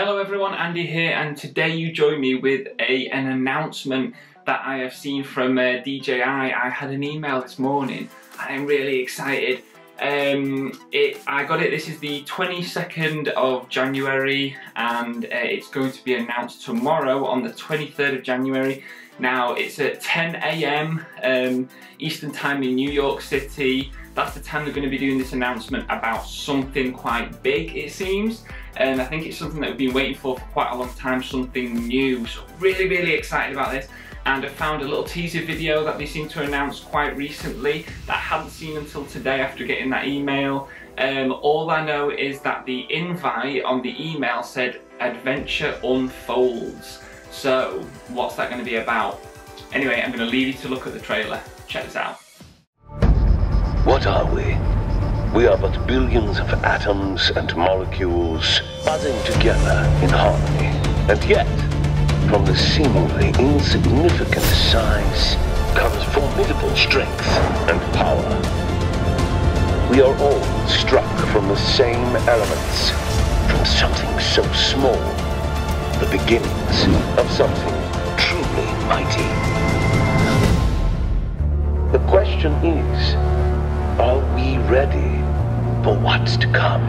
Hello everyone, Andy here, and today you join me with an announcement that I have seen from DJI. I had an email this morning and I'm really excited. I got it, this is the 22nd of January and it's going to be announced tomorrow on the 23rd of January. Now it's at 10 AM Eastern Time in New York City. That's the time they're going to be doing this announcement about something quite big, it seems. And I think it's something that we've been waiting for quite a long time, something new. So really excited about this. And I found a little teaser video that they seem to announce quite recently that I hadn't seen until today after getting that email. All I know is that the invite on the email said Adventure Unfolds. So what's that going to be about? Anyway, I'm going to leave you to look at the trailer. Check this out. What are we? We are but billions of atoms and molecules buzzing together in harmony. And yet, from the seemingly insignificant size comes formidable strength and power. We are all struck from the same elements, from something so small, the beginnings of something truly mighty. The question is, are we ready for what's to come?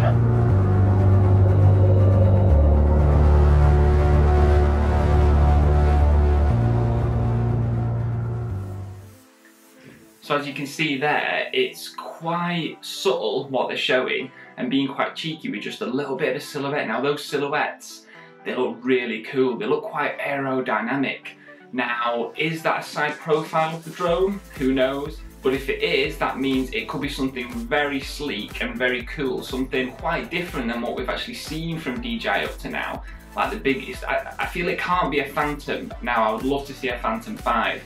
So as you can see there, it's quite subtle what they're showing and being quite cheeky with just a little bit of a silhouette. Now those silhouettes, they look really cool. They look quite aerodynamic. Now, is that a side profile of the drone? Who knows? But if it is, that means it could be something very sleek and very cool, something quite different than what we've actually seen from DJI up to now. Like the biggest, I feel it can't be a Phantom. Now, I would love to see a Phantom 5,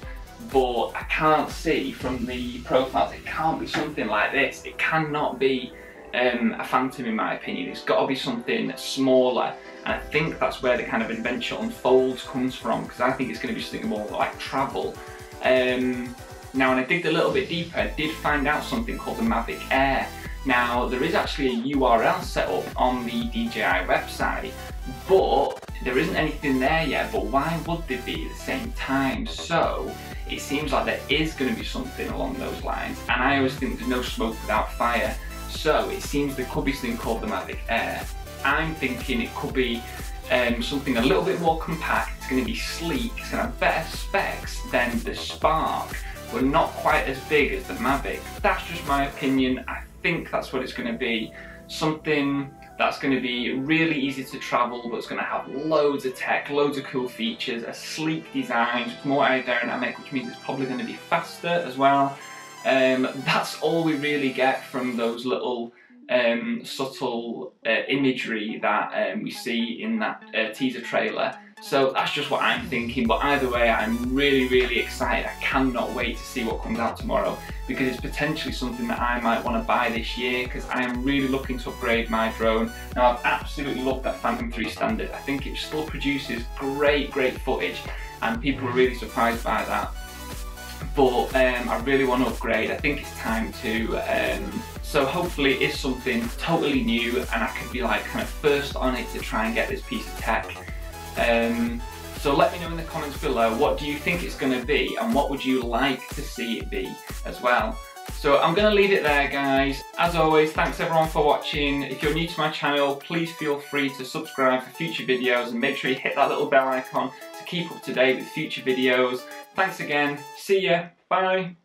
but I can't see from the profiles, it can't be something like this. It cannot be a Phantom in my opinion. It's got to be something smaller, and I think that's where the kind of Adventure Unfolds comes from, because I think it's going to be something more like travel. Now, when I digged a little bit deeper, I did find out something called the Mavic Air. Now, there is actually a URL set up on the DJI website, but there isn't anything there yet. But why would there be at the same time? So, it seems like there is going to be something along those lines, and I always think there's no smoke without fire. So, it seems there could be something called the Mavic Air. I'm thinking it could be something a little bit more compact. It's going to be sleek, it's going to have better specs than the Spark, but not quite as big as the Mavic. That's just my opinion. I think that's what it's going to be. Something that's going to be really easy to travel, but it's going to have loads of tech, loads of cool features, a sleek design, more aerodynamic, which means it's probably going to be faster as well. That's all we really get from those little subtle imagery that we see in that teaser trailer. So that's just what I'm thinking, but either way, I'm really excited. I cannot wait to see what comes out tomorrow, because it's potentially something that I might want to buy this year, because I am really looking to upgrade my drone. Now, I've absolutely loved that Phantom 3 Standard. I think it still produces great footage, and people are really surprised by that. But I really want to upgrade. I think it's time to. So hopefully it is something totally new, and I can be like kind of first on it to try and get this piece of tech. So let me know in the comments below, what do you think it's going to be, and what would you like to see it be as well. So I'm going to leave it there, guys. As always, thanks everyone for watching. If you're new to my channel, please feel free to subscribe for future videos, and make sure you hit that little bell icon to keep up to date with future videos. Thanks again, see ya, bye.